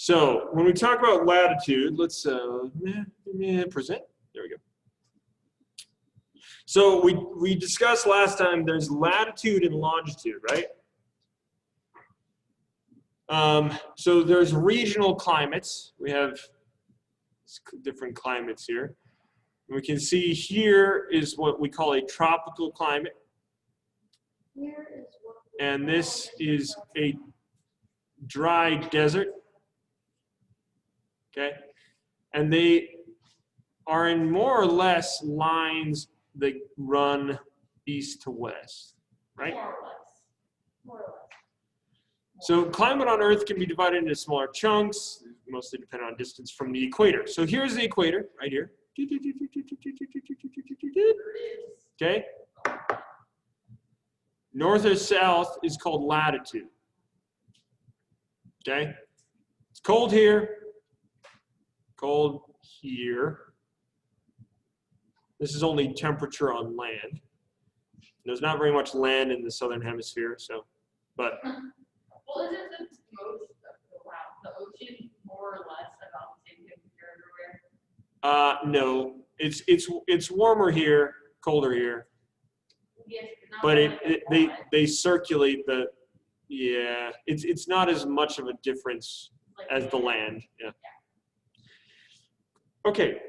So when we talk about latitude, let's present. There we go. So we discussed last time there's latitude and longitude, right? So there's regional climates. We have different climates here. And we can see here is what we call a tropical climate. And this is a dry desert. Okay? And they are in more or less lines that run east to west, right? More or less. More or less. So climate on Earth can be divided into smaller chunks, mostly depending on distance from the equator. So here's the equator, right here. Okay? North or south is called latitude. Okay? It's cold here, cold here. This is only temperature on land. There's not very much land in the southern hemisphere, so, but. Well, isn't the ocean more or less about the same temperature everywhere? No, it's warmer here, colder here. Yes, But they circulate the, yeah, it's not as much of a difference as the land. Yeah. Okay.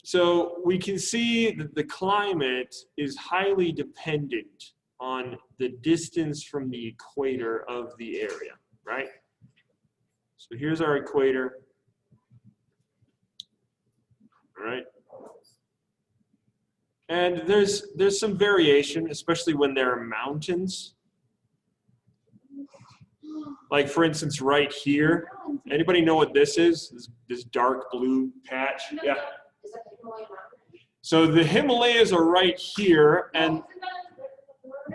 So we can see that the climate is highly dependent on the distance from the equator of the area, right? So here's our equator. All right. And there's some variation, especially when there are mountains. Like for instance, right here. Anybody know what this is? This dark blue patch? Yeah. So the Himalayas are right here, and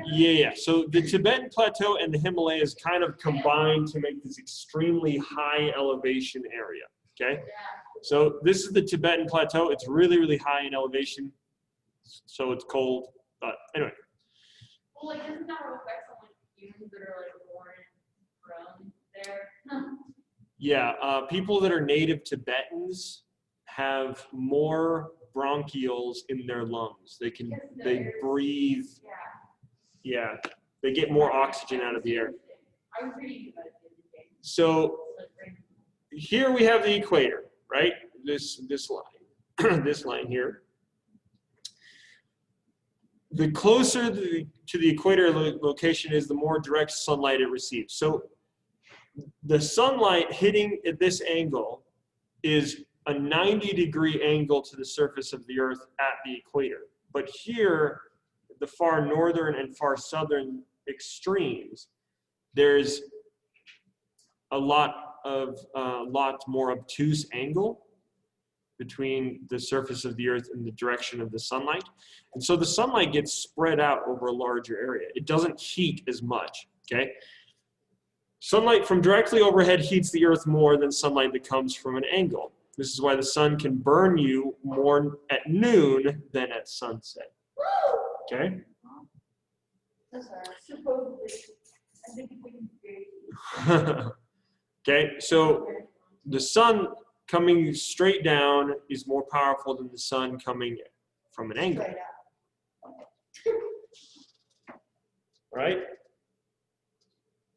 yeah. So the Tibetan Plateau and the Himalayas kind of combine to make this extremely high elevation area. Okay. So this is the Tibetan Plateau. It's really, really high in elevation, so it's cold. But anyway. Well, like, doesn't that affect some like humans that are like born and grown there? Yeah, people that are native Tibetans have more bronchioles in their lungs. They breathe. Yeah, they get more oxygen out of the air. I was reading about it. So here we have the equator, right? This line, this line here. The closer to the equator location is, the more direct sunlight it receives. So the sunlight hitting at this angle is a 90-degree angle to the surface of the Earth at the equator. But here, the far northern and far southern extremes, there's a lot more obtuse angle between the surface of the Earth and the direction of the sunlight. And so the sunlight gets spread out over a larger area. It doesn't heat as much, okay? Sunlight from directly overhead heats the Earth more than sunlight that comes from an angle. This is why the sun can burn you more at noon than at sunset. Okay? Okay, so the sun coming straight down is more powerful than the sun coming from an angle. Right?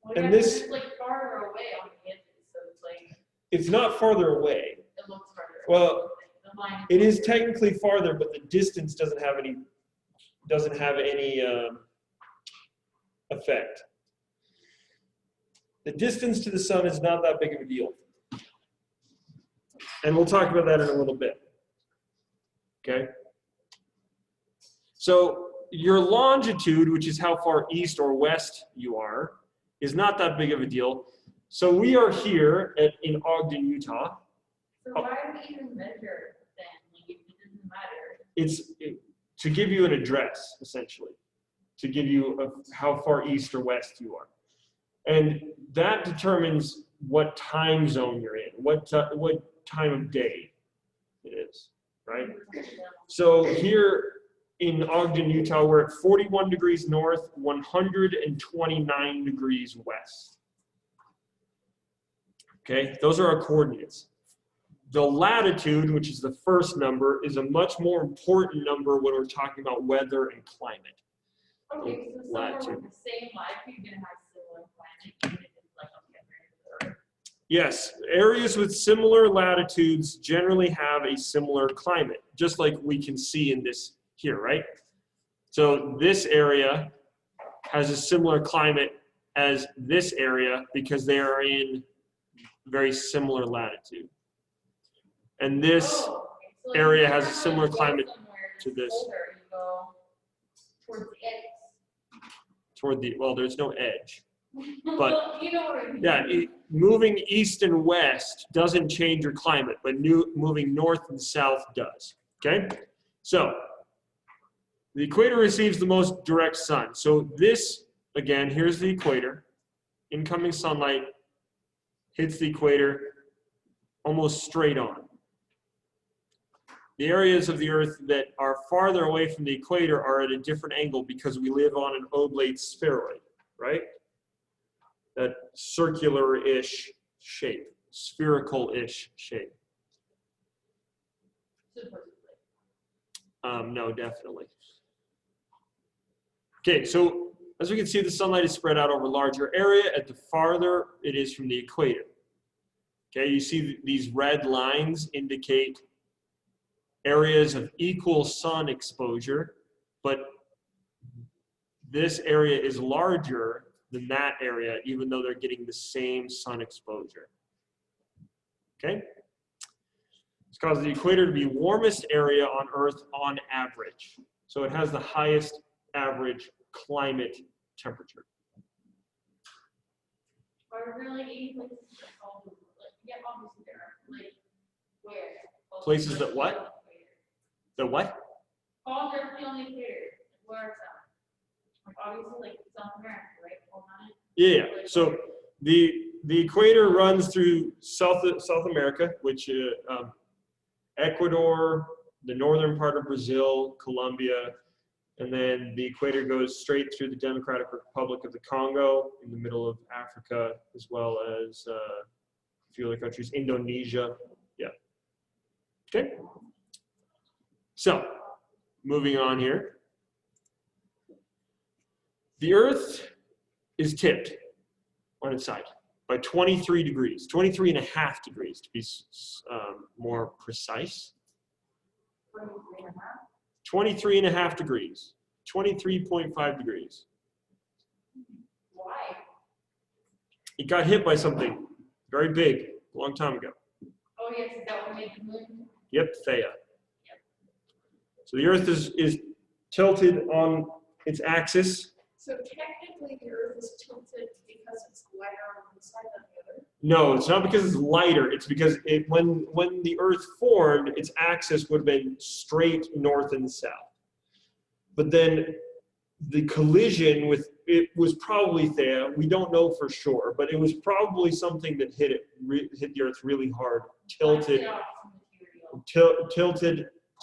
Well, and yeah, this, it's like farther away on the edges, so it's like. It's not farther away. It looks farther away. Well, The line it is technically farther, but the distance doesn't have any effect. The distance to the sun is not that big of a deal. And we'll talk about that in a little bit. Okay? So your longitude, which is how far east or west you are, is not that big of a deal. So we are here in Ogden, Utah. So why do we even measure then? Like, it doesn't matter. It's to give you an address, essentially, to give you how far east or west you are. And that determines what time zone you're in, what time of day it is, right? So here in Ogden, Utah, we're at 41 degrees north, 129 degrees west. Okay, those are our coordinates. The latitude, which is the first number, is a much more important number when we're talking about weather and climate. Okay, so somewhere with the same latitude you're gonna have similar climate, even if it's like on the other end of the Earth. Yes, areas with similar latitudes generally have a similar climate, just like we can see in this here, right? So this area has a similar climate as this area because they are in very similar latitude. And this So area if has a you're similar gonna go climate somewhere to that's this. colder, you go towards the edge. Toward the, well, there's no edge. Well, you know what I mean. Yeah, moving east and west doesn't change your climate, but moving north and south does, okay? So, the equator receives the most direct sun. So this, again, here's the equator. Incoming sunlight hits the equator almost straight on. The areas of the Earth that are farther away from the equator are at a different angle because we live on an oblate spheroid, right? That circular-ish shape, spherical-ish shape. No, definitely. Okay, so as we can see, the sunlight is spread out over a larger area at the farther it is from the equator. Okay, you see these red lines indicate areas of equal sun exposure, but this area is larger than that area, even though they're getting the same sun exposure. Okay? This causes the equator to be warmest area on Earth on average. So it has the highest average climate temperature. Are there really any places that fall the, like, yeah, obviously there are, like, where? Places that what? The what? Fall directly on the equator. Where is that? Like, obviously, like, South America, right? Fall on it. Yeah, so the equator runs through South America, which Ecuador, the northern part of Brazil, Colombia, and then the equator goes straight through the Democratic Republic of the Congo in the middle of Africa, as well as a few other countries, Indonesia. Yeah. Okay. So, moving on here. The Earth is tipped on its side by 23 degrees, 23 and a half degrees to be more precise. 23 and a half degrees, 23.5 degrees. Why? It got hit by something very big a long time ago. Oh, yes, is that what made the moon? Yep, Theia. So the Earth is tilted on its axis. So technically the Earth is tilted because it's lighter on one side than the other? No, it's not because it's lighter. It's because when the Earth formed, its axis would have been straight north and south. But then the collision with it was probably Theia. We don't know for sure, but it was probably something that hit the Earth really hard, tilted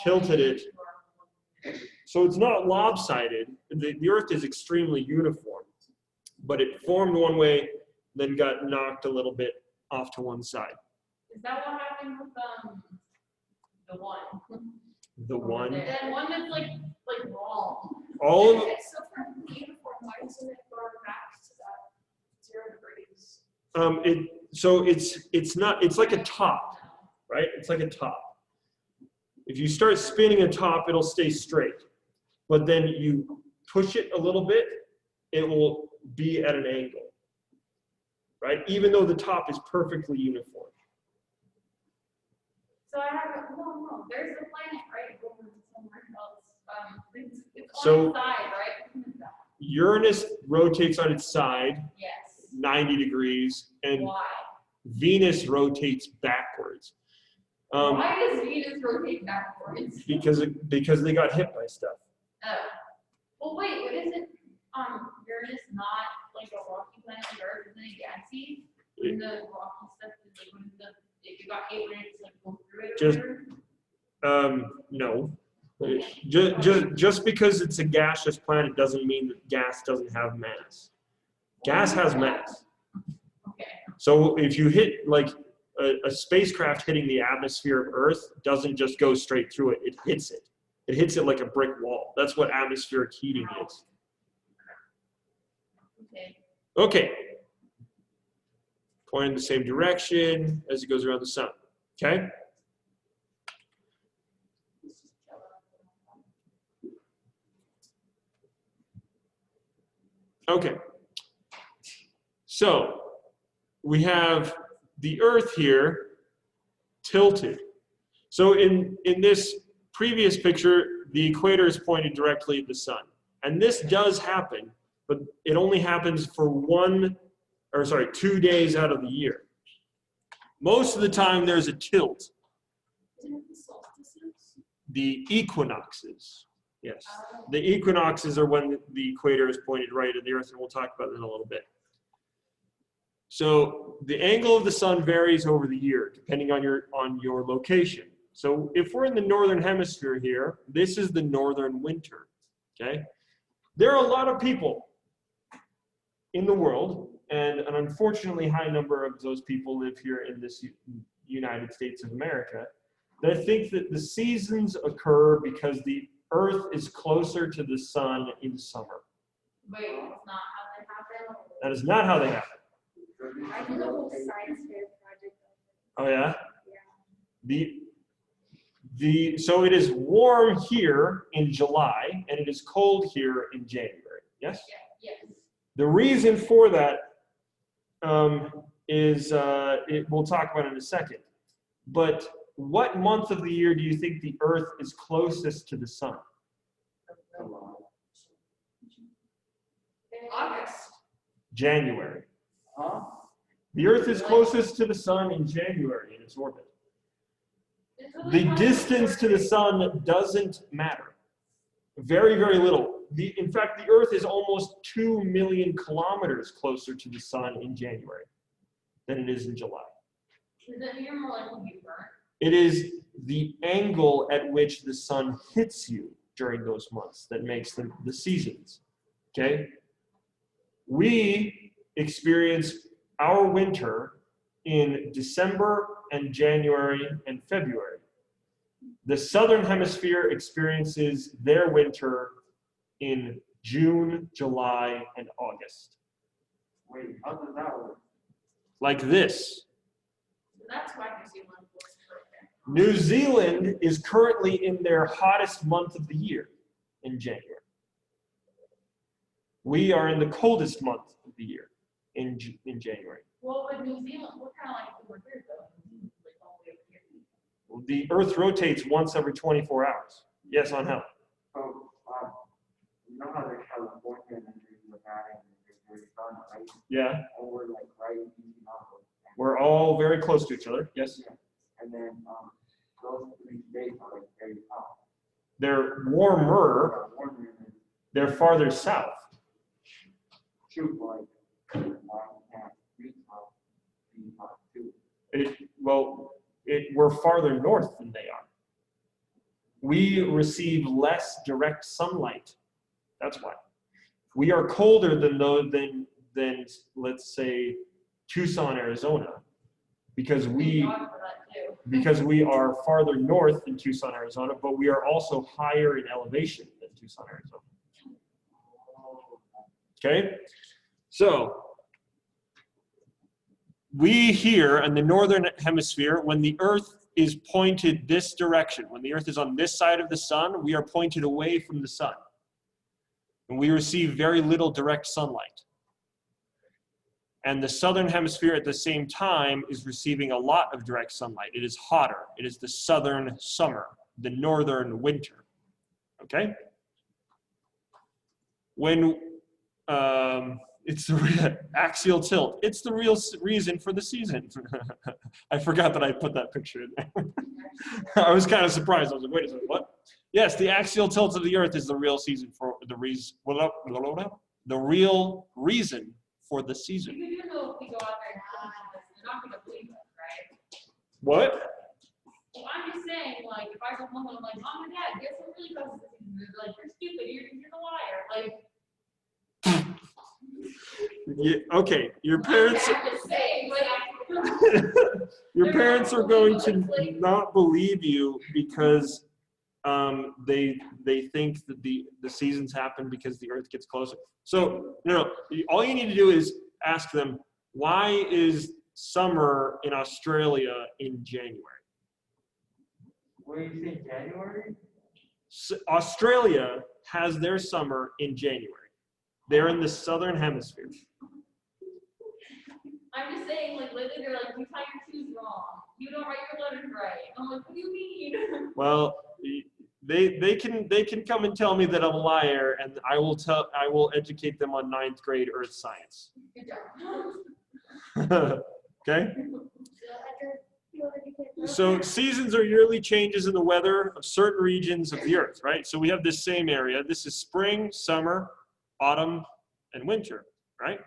it. So it's not lopsided. The Earth is extremely uniform, but it formed one way, then got knocked a little bit off to one side. Is that what happened with the one? The one? That one that's like wrong. All of If it's so perfectly uniform, why doesn't it go back to that 0 degrees? it's not, it's like a top, right? It's like a top. If you start spinning a top, it'll stay straight. But then you push it a little bit, it will be at an angle, right? Even though the top is perfectly uniform. So I have no. There's a planet right over somewhere else. It's So- on its side, right? Uranus rotates on its side, Yes. 90 degrees, and Why? Venus rotates backwards. Why does Venus rotate backwards? Because they got hit by stuff. Oh. Well, wait. What is it? Uranus not like a rocky planet like Earth, isn't it gassy? And the rocky stuff is like when if you got hit, when it's like go through it. Just- Or whatever? No. Just because it's a gaseous planet doesn't mean that gas doesn't have mass. Gas has mass. Okay. So if you hit like a spacecraft hitting the atmosphere of Earth doesn't just go straight through it, it hits it. It hits it like a brick wall. That's what atmospheric heating is. Okay. Okay. Point in the same direction as it goes around the sun. Okay? Okay. So we have the Earth here tilted. So in this previous picture, the equator is pointed directly at the sun. And this does happen, but it only happens for 2 days out of the year. Most of the time there's a tilt. Isn't it the solstices? The equinoxes, yes. The equinoxes are when the equator is pointed right at the Earth, and we'll talk about that in a little bit. So the angle of the sun varies over the year, depending on your location. So if we're in the northern hemisphere here, this is the northern winter, okay? There are a lot of people in the world, and an unfortunately high number of those people live here in this United States of America, that think that the seasons occur because the Earth is closer to the sun in summer. Wait, it's not how that happened? That is not how they happen. I did a whole science fair project. Oh yeah? Yeah. So it is warm here in July, and it is cold here in January, yes? Yeah, yes. The reason for that we'll talk about in a second. But what month of the year do you think the Earth is closest to the sun? August. January. Huh? The Earth is closest to the sun in January in its orbit. The distance to the sun doesn't matter. Very, very little. In fact, the Earth is almost 2 million kilometers closer to the sun in January than it is in July. Is it you're more likely to be burnt? It is the angle at which the sun hits you during those months that makes the seasons, okay? We experience our winter in December and January and February. The southern hemisphere experiences their winter in June, July, and August. Wait, how does that work? Like this. So that's why New Zealand looks perfect. New Zealand is currently in their hottest month of the year in January. We are in the coldest month of the year in January. Well, with New Zealand, we're kind of like over here though. Like all the way over here. The Earth rotates once every 24 hours. Yes, on how? So, you know how there's California and then there's Nevada and there's Arizona, right? Yeah, And we're like right in the mountains. we're all very close to each other. Yes. Yeah. And then those 3 states are like very hot. They're warmer. Warmer than They're farther south. true, like can't reach how being hot too. We're farther north than they are. We receive less direct sunlight. That's why. We are colder than let's say Tucson, Arizona, because we Thank God for that too. are farther north than Tucson, Arizona, but we are also higher in elevation than Tucson, Arizona. Okay? So, we here in the northern hemisphere, when the Earth is pointed this direction, when the Earth is on this side of the sun, we are pointed away from the sun. And we receive very little direct sunlight. And the southern hemisphere at the same time is receiving a lot of direct sunlight. It is hotter. It is the southern summer, the northern winter. Okay? When it's the axial tilt. It's the real reason for the season. I forgot that I put that picture in there. I was kind of surprised. I was like, wait a second, what? Yes, the axial tilt of the Earth is the real season for the reason. The real reason for the season. You do know if we go out there and film this, they're not going to believe us, right? What? Well, I'm just saying, like, if I go home and I'm like, Mom and Dad, guess what really causes the season? They're like, you're stupid, you're the liar. Like, Yeah, okay, your parents. I'm just saying, like, Your parents are going to not believe you because they think that the seasons happen because the Earth gets closer. So no, all you need to do is ask them, why is summer in Australia in January? What do you think, January? Australia has their summer in January. They're in the southern hemisphere. I'm just saying, like, lately they're like, you tie your shoes wrong. You don't write your letters right. I'm like, what do you mean? Well, they can come and tell me that I'm a liar, and I will educate them on 9th grade earth science. Good job. Okay? So seasons are yearly changes in the weather of certain regions of the Earth, right? So we have this same area. This is spring, summer, autumn, and winter, right?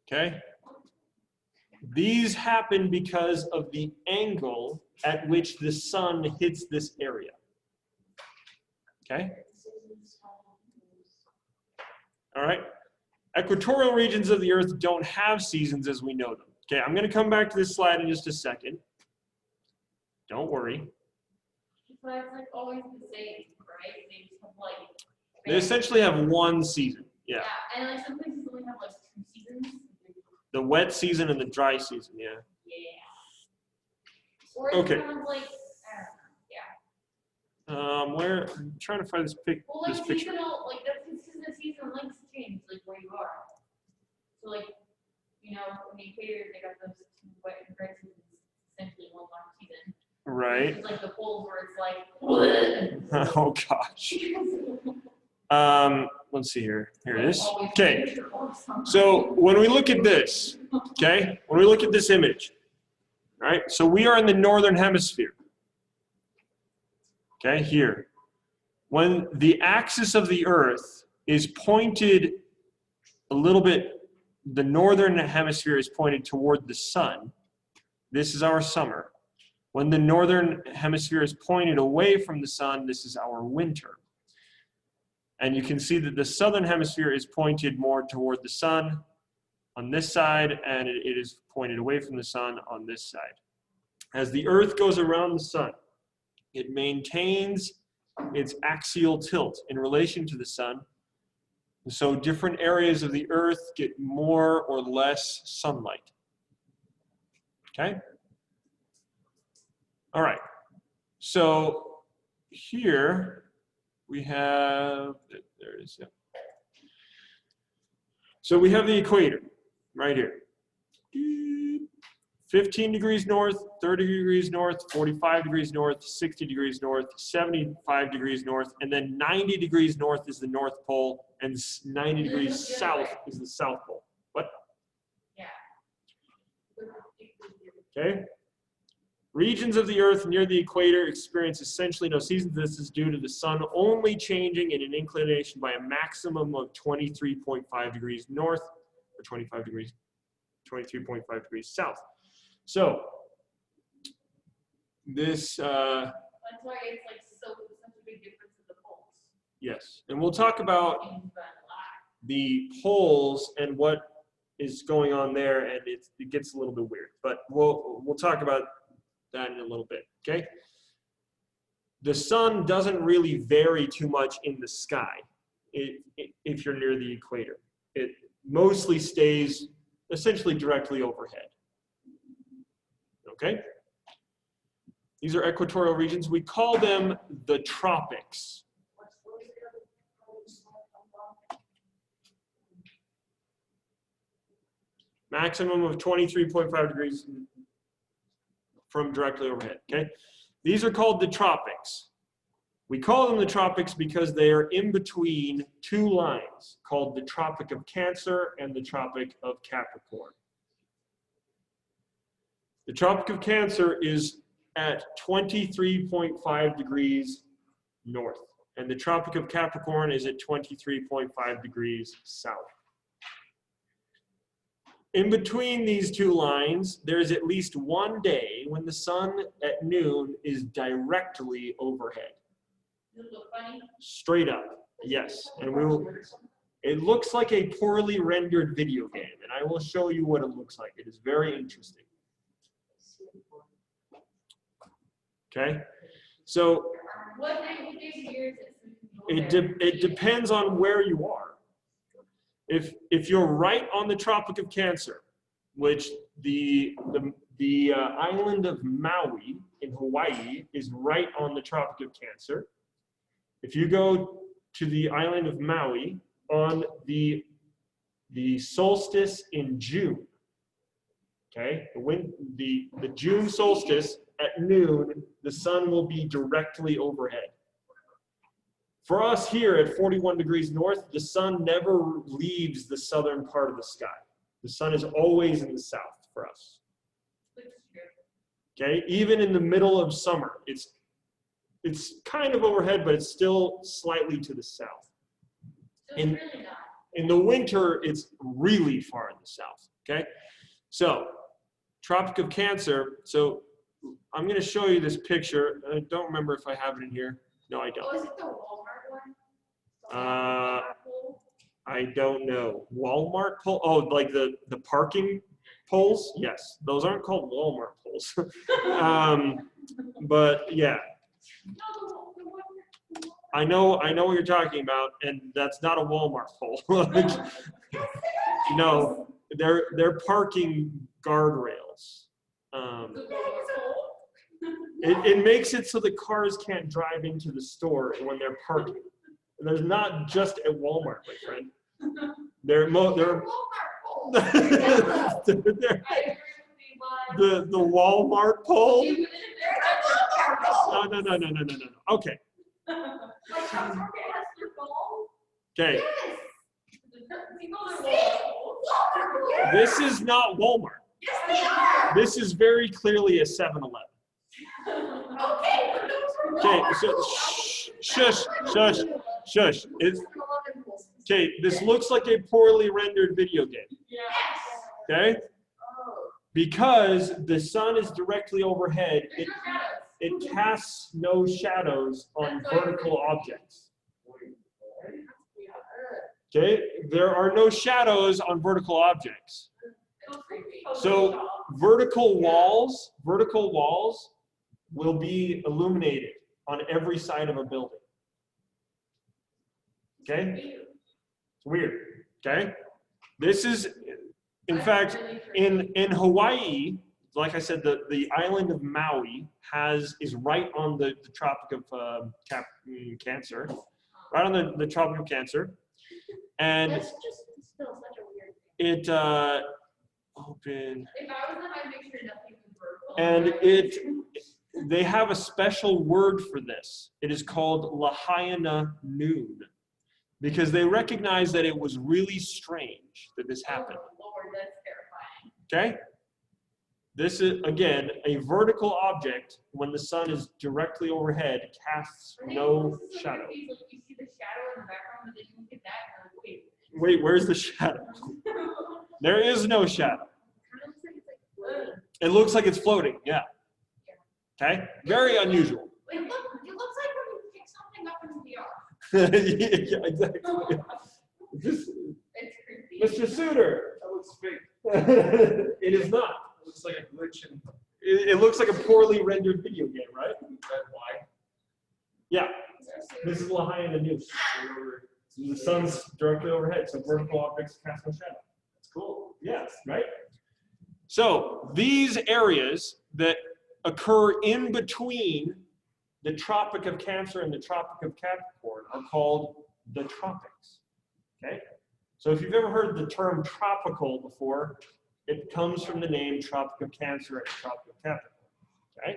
Okay? These happen because of the angle at which the sun hits this area. Okay? All right? Equatorial regions of the Earth don't have seasons as we know them. Okay, I'm going to come back to this slide in just a second. Don't worry. But it's like always the same, right? They just have like. They essentially have one season. Yeah. Yeah, and like some places only have like 2 seasons. The wet season and the dry season, yeah. Yeah. Or it's Okay. kind of like, I don't know, yeah. Where I'm trying to find this Well, like this picture. seasonal, like that's because the season lengths change, like where you are. So like, you know, in the Equator, they got those 2 wet and dry seasons, essentially one long season. Right. It's like the poles where it's like. Oh gosh. Let's see here. Here it is. Okay. So when we look at this, okay, when we look at this image, all right, so we are in the northern hemisphere. Okay, here. When the axis of the Earth is pointed a little bit, the northern hemisphere is pointed toward the sun. This is our summer. When the northern hemisphere is pointed away from the sun, this is our winter. And you can see that the southern hemisphere is pointed more toward the sun on this side, and it is pointed away from the sun on this side. As the Earth goes around the sun, it maintains its axial tilt in relation to the sun. And so different areas of the Earth get more or less sunlight. Okay? All right. So here we have, there it is, yeah. So we have the equator right here. 15 degrees north, 30 degrees north, 45 degrees north, 60 degrees north, 75 degrees north, and then 90 degrees north is the North Pole, and 90 degrees south is the South Pole. What? Yeah. Okay. Regions of the Earth near the equator experience essentially no seasons. This is due to the sun only changing in an inclination by a maximum of 23.5 degrees north, or 23.5 degrees south. So this, That's why it's like such a big difference in the poles. yes, and we'll talk about the poles and what is going on there, and it gets a little bit weird, but we'll talk about that in a little bit. Okay. The sun doesn't really vary too much in the sky if you're near the equator. It mostly stays essentially directly overhead. Okay? These are equatorial regions. We call them the tropics. Maximum of 23.5 degrees from directly overhead. Okay? These are called the tropics. We call them the tropics because they are in between 2 lines called the Tropic of Cancer and the Tropic of Capricorn. The Tropic of Cancer is at 23.5 degrees north, and the Tropic of Capricorn is at 23.5 degrees south. In between these 2 lines, there is at least one day when the sun at noon is directly overhead. Does it look funny? Straight up, yes. And we will, It looks like a poorly rendered video game, and I will show you what it looks like. It is very interesting. Okay, so What day of year is it? So we can go it depends on where you are. If you're right on the Tropic of Cancer, which the island of Maui in Hawaii is right on the Tropic of Cancer. If you go to the island of Maui on the solstice in June, okay, the June solstice at noon, the sun will be directly overhead. For us here at 41 degrees north, the sun never leaves the southern part of the sky. The sun is always in the south for us. Okay, even in the middle of summer, it's kind of overhead, but it's still slightly to the south. So it's really not. In the winter, it's really far in the south. Okay, so Tropic of Cancer. So I'm going to show you this picture. I don't remember if I have it in here. No, I don't. Oh, is it the Walmart one? The Uh, Walmart pole? I don't know. Walmart pole? Oh, like the parking poles? Yes, those aren't called Walmart poles. But yeah, No, the one. I know what you're talking about, and that's not a Walmart pole. No, they're parking guardrails. It makes it so the cars can't drive into the store when they're parking. And there's not just at Walmart, my friend. They're Walmart pole. I agree with you, bud. the Walmart pole. Even if they're not Walmart pole. No. Okay. Like how Target has their phone? Okay. Yes. People are Walmart poles. Walmart poles. This is not Walmart. Yes, they are. This is very clearly a 7-Eleven. Okay, but those are Okay, Walmart so poles. shush. Okay, this looks like a poorly rendered video game. Yes. Okay? Oh. Because the sun is directly overhead, There's no shadows. it casts no shadows on vertical objects. Okay? There are no shadows on vertical objects. It looks creepy. So vertical walls will be illuminated on every side of a building. Okay? It's weird. Okay? This is, in fact, in Hawaii, like I said, the island of Maui is right on the Tropic of Cancer, right on the Tropic of Cancer, and That's just still such a weird thing. it open, If I was them, I'd make sure nothing was vertical. and they have a special word for this. It is called Lahaina noon, because they recognize that it was really strange that this happened. Oh, Lord, that's terrifying. Okay? This is, again, a vertical object when the sun is directly overhead casts I think no this is so shadow. creepy, like, you see the shadow in the background, but then you look at that and you're like, Wait, where's the shadow? There is no shadow. It looks like it's floating, yeah. Okay? Very unusual. It looks like when you pick something up in VR. Yeah, exactly. This, It's creepy. Mr. Suter. That looks fake. It is not. It looks like a glitch in It looks like a poorly rendered video game, right? that why. Yeah. This is Lahaina news. The sun's directly overhead, so vertical objects cast no shadow. That's cool. Yes, right? So these areas that occur in between the Tropic of Cancer and the Tropic of Capricorn are called the tropics. Okay? So if you've ever heard the term tropical before, it comes from the name Tropic of Cancer and Tropic of Capricorn. Okay?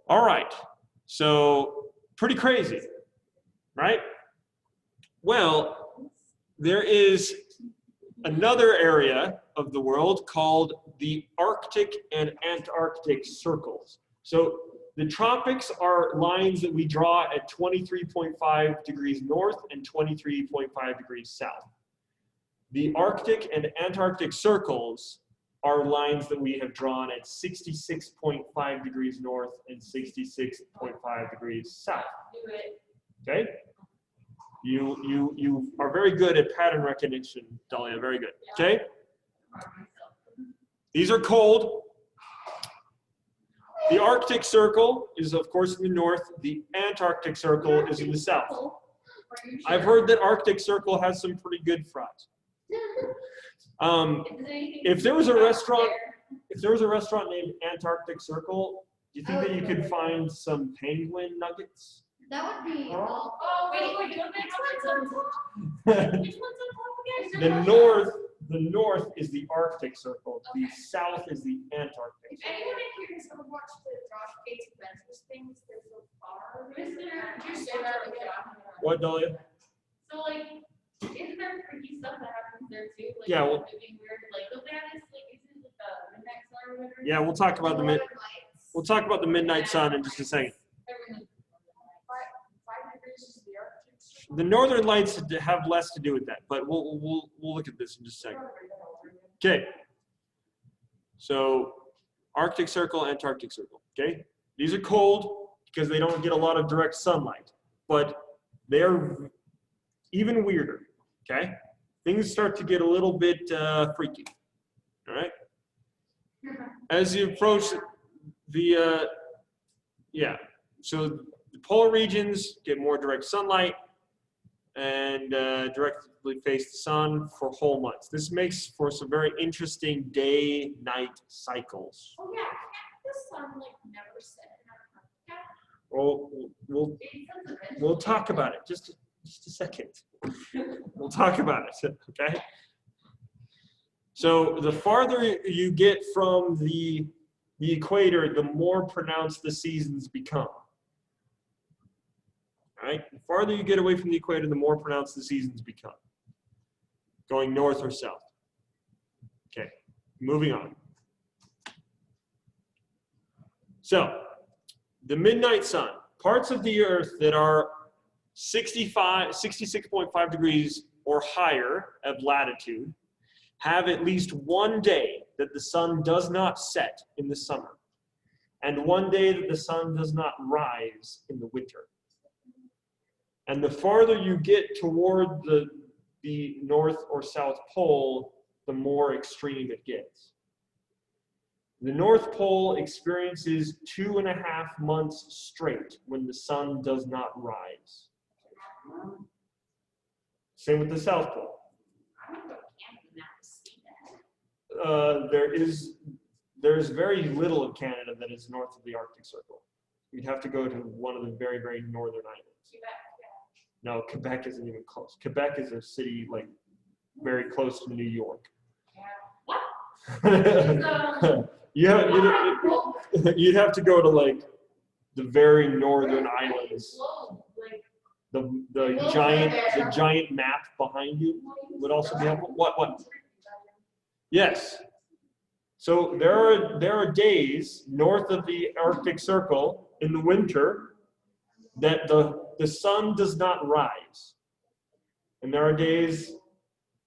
All right. So pretty crazy, right? Well, there is another area of the world called the Arctic and Antarctic circles. So the tropics are lines that we draw at 23.5 degrees north and 23.5 degrees south. The Arctic and Antarctic circles are lines that we have drawn at 66.5 degrees north and 66.5 degrees south. Do it. Okay? You are very good at pattern recognition, Dahlia. Very good. Okay. These are cold. The Arctic Circle is, of course, in the north. The Antarctic Circle is in the south. I've heard that Arctic Circle has some pretty good fries. If there was a restaurant named Antarctic Circle, do you think that you could find some penguin nuggets? That would be. Oh, wait, don't they have which one's on top again? The north is the Arctic Circle. The south is the Antarctic If Circle. anyone in here has ever watched the Josh Gates Adventures things, they're so far. You're so right, yeah. What, Dahlia? So like, isn't there freaky stuff that happens there too? Like, Yeah, well- living weird, like the Venice, like is it like the midnight sun or whatever? Yeah, we'll talk about the midnight sun in just a second. 5 degrees is the Arctic Circle. The northern lights have less to do with that, but we'll look at this in just a second. Okay. So Arctic Circle, Antarctic Circle. Okay. These are cold because they don't get a lot of direct sunlight, but they're even weirder. Okay. Things start to get a little bit freaky. All right. As you approach the so the polar regions get more direct sunlight and directly face the sun for whole months. This makes for some very interesting day-night cycles. Oh yeah, can't the sun like never set in Antarctica? Well, we'll talk about it. Just a second. We'll talk about it. Okay. So the farther you get from the equator, the more pronounced the seasons become. All right. The farther you get away from the equator, the more pronounced the seasons become. Going north or south. Okay. Moving on. So, the midnight sun. Parts of the Earth that are 66.5 degrees or higher of latitude have at least one day that the sun does not set in the summer, and one day that the sun does not rise in the winter. And the farther you get toward the North or South Pole, the more extreme it gets. The North Pole experiences 2.5 months straight when the sun does not rise. Same with the South Pole. There's very little of Canada that is north of the Arctic Circle. You'd have to go to one of the very, very northern islands. No, Quebec isn't even close. Quebec is a city like very close to New York. You'd have to go to like the very northern islands. The giant map behind you would also be helpful. What? Yes. So there are days north of the Arctic Circle in the winter that the sun does not rise. And there are days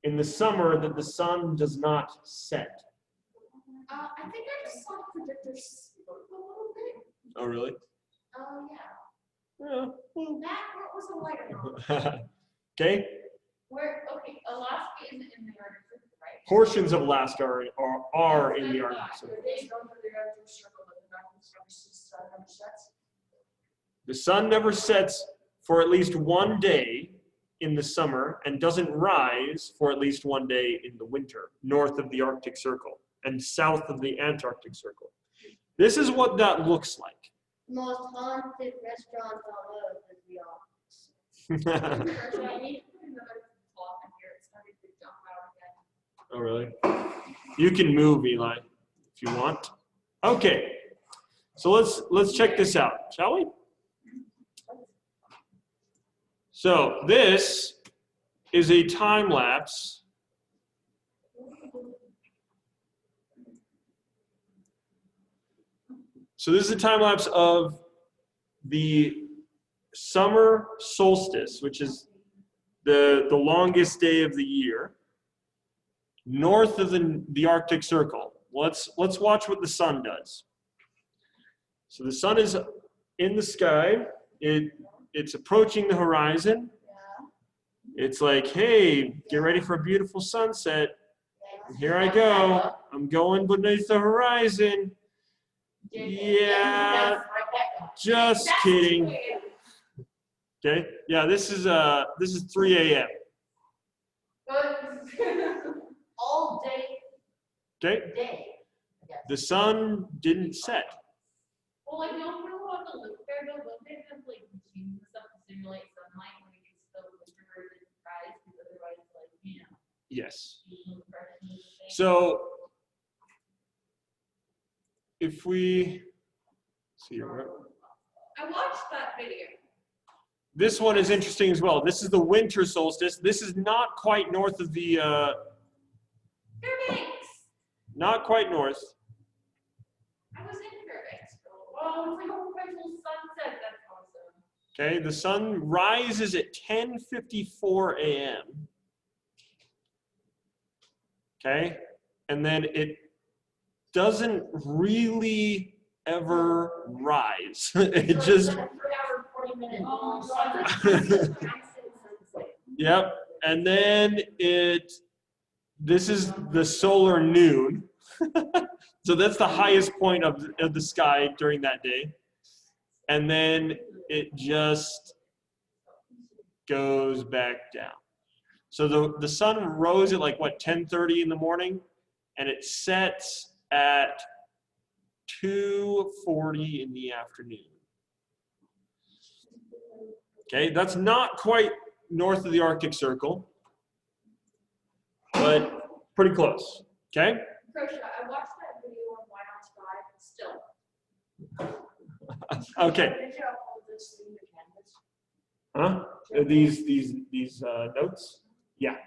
in the summer that the sun does not set. I think I just saw predictors a little bit. Oh, really? Oh yeah. Yeah. Well. That was a lighter. Okay. Okay, Alaska isn't in the Arctic Circle, right? Portions of Alaska are in the Arctic Circle. They don't know the Arctic Circle, but the mountains never sets. The sun never sets for at least one day in the summer and doesn't rise for at least one day in the winter, north of the Arctic Circle and south of the Antarctic Circle. This is what that looks like. The most haunted restaurant on earth is the Office. Oh, really? You can move, Eli, if you want. Okay, so let's check this out, shall we? So this is a time lapse. So this is a time lapse of the summer solstice, which is the longest day of the year, north of the Arctic Circle. Let's watch what the sun does. So the sun is in the sky. It's approaching the horizon, It's like, hey, get ready for a beautiful sunset. Here I go. I'm going beneath the horizon. Yeah, just kidding. Okay, yeah, this is 3 a.m. All day. Okay, Day. the sun didn't set. Well, like, don't know how to look there, but don't they have like machines and stuff to simulate sunlight when it gets so winter and rise, because otherwise, like, you know. Yes. the impression is the same. So if we see here, I watched that video. this one is interesting as well. This is the winter solstice. This is not quite north of the Fairbanks. not quite north. I was in Fairbanks. Oh, it's like a perpetual sunset. That's awesome. Okay, the sun rises at 10:54 a.m. Okay, and then it doesn't really ever rise. It just 3 hours, 40 minutes. Oh, yep, and then this is the solar noon. So that's the highest point of the sky during that day. And then it just goes back down. So the sun rose at like what, 10:30 in the morning, and it sets at 2:40 in the afternoon. Okay, that's not quite north of the Arctic Circle, but pretty close. Okay? Krosha, I watched that video on Why Not Sky, still. Okay. Did you upload this thing to Canvas? Huh? These notes? Yeah.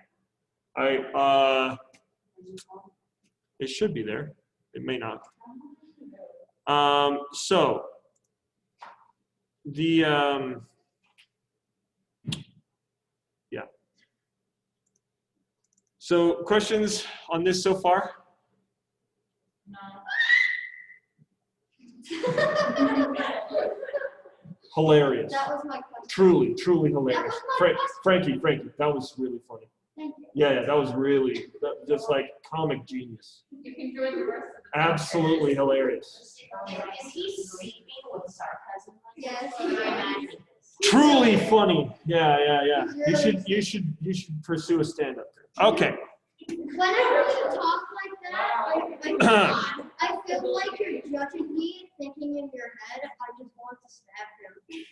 It should be there. It may not. So the yeah. So questions on this so far? No. Hilarious. That was my question. Truly hilarious. That was my question. Frankie, that was really funny. Thank you. Yeah, that was really just like comic genius. You can join the rest of the Absolutely hilarious. Is he sleeping with sarcasm? Yes. Truly funny. Yeah. You should pursue a stand-up. Okay. Whenever you talk like that, I feel like you're judging me, thinking in your head, I just want to stab him.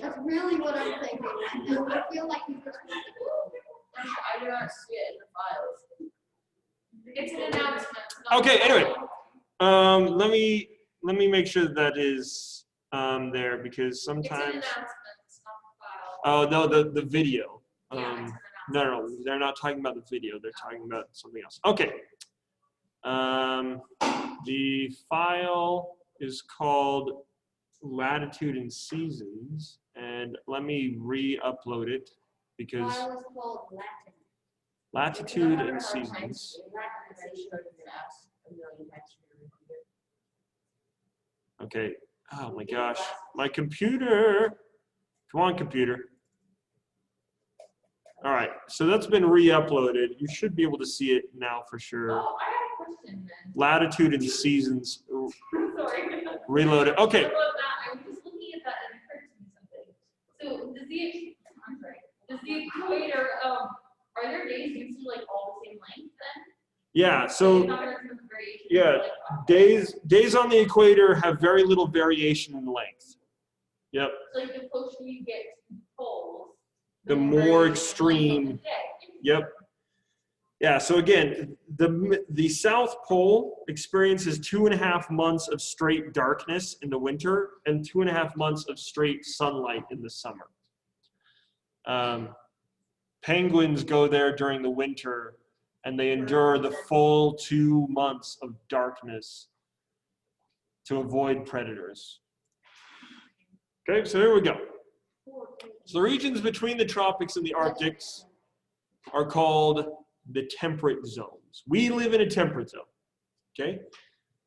That's really what I'm thinking right now. I feel like you just want to. I do not see it in the files. It's an announcement. Okay, anyway. Let me make sure that is there, because It's an sometimes announcement. It's not the file. oh no, the video. Yeah, it's an No, they're not talking about the video. They're talking about something else. Okay. The file is called Latitude and Seasons, and let me re-upload it because I was called Latin. Latitude and Seasons. Okay. Oh my gosh, my computer. Come on, computer. All right, so that's been re-uploaded. You should be able to see it now for sure. Oh, I have a question then. Latitude and Seasons Sorry. reloaded. Okay. I was just looking at that and it occurred to me something. So does the equator, are there days usually like all the same length then? Yeah, It's so not gonna come variation, yeah, like, days on the equator have very little variation in length. Yep. so like the closer you get to the poles, The more variation in length extreme. of the day. Yep. Yeah, so again, the South Pole experiences 2.5 months of straight darkness in the winter and 2.5 months of straight sunlight in the summer. Penguins go there during the winter and they endure the full 2 months of darkness to avoid predators. Okay, so here we go. So the regions between the tropics and the Arctics are called the temperate zones. We live in a temperate zone, okay?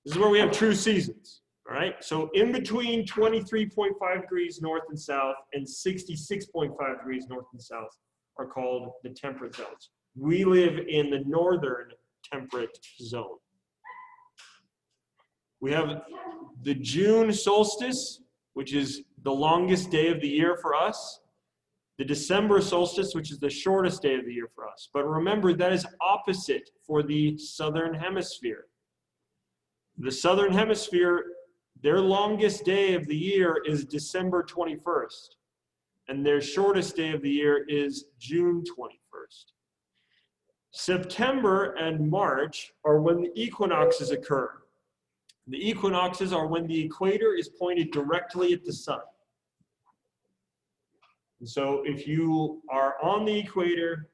This is where we have true seasons, all right? So in between 23.5 degrees north and south and 66.5 degrees north and south are called the temperate zones. We live in the northern temperate zone. We have the June solstice, which is the longest day of the year for us. The December solstice, which is the shortest day of the year for us. But remember, that is opposite for the southern hemisphere. The southern hemisphere, their longest day of the year is December 21st. And their shortest day of the year is June 21st. September and March are when the equinoxes occur. The equinoxes are when the equator is pointed directly at the sun. And so if you are on the equator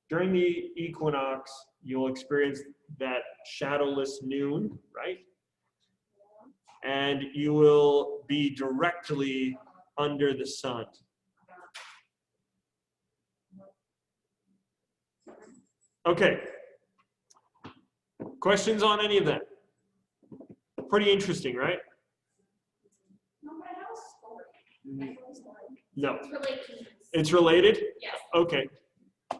during the equinox, you'll experience that shadowless noon, right? And you will be directly under the sun. Okay. Questions on any of that? Pretty interesting, right? No, but I have a story. I have a story. No. It's related. It's related? Yes. Okay. I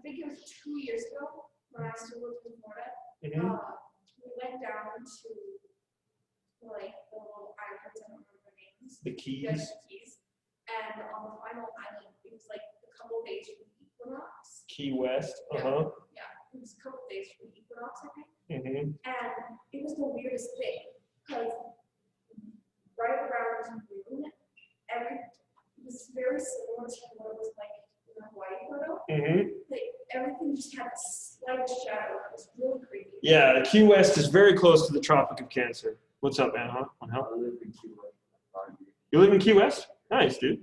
think it was 2 years ago when I still lived in Florida. Mhm. We went down to like the little islands, I don't remember the names. The Yes, Keys. the Keys. And on the final island, it was like a couple of days from the equinox. Key West. Yeah, Uh-huh. it was a couple of days from the equinox, I think. Mm-hmm. And it was the weirdest thing because right around noon, it was very similar to what it was like in the Hawaii photo. Mm-hmm. Like everything just had a slight shadow. It was really creepy. Yeah, the Key West is very close to the Tropic of Cancer. What's up, man? Huh? On help? I live in Cuba. You live in Key West? Nice, dude.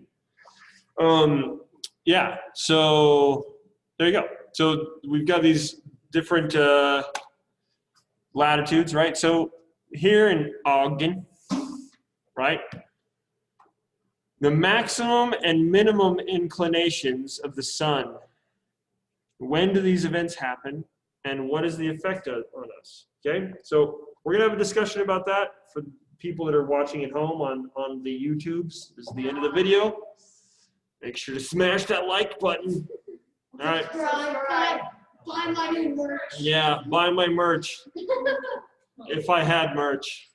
Yeah, so there you go. So we've got these different latitudes, right? So here in Ogden, right? The maximum and minimum inclinations of the sun. When do these events happen? And what is the effect on us? Okay, so we're gonna have a discussion about that for people that are watching at home on the YouTubes. This is the end of the video. Make sure to smash that like button. All right. Buy my new merch. Yeah, buy my merch. If I had merch.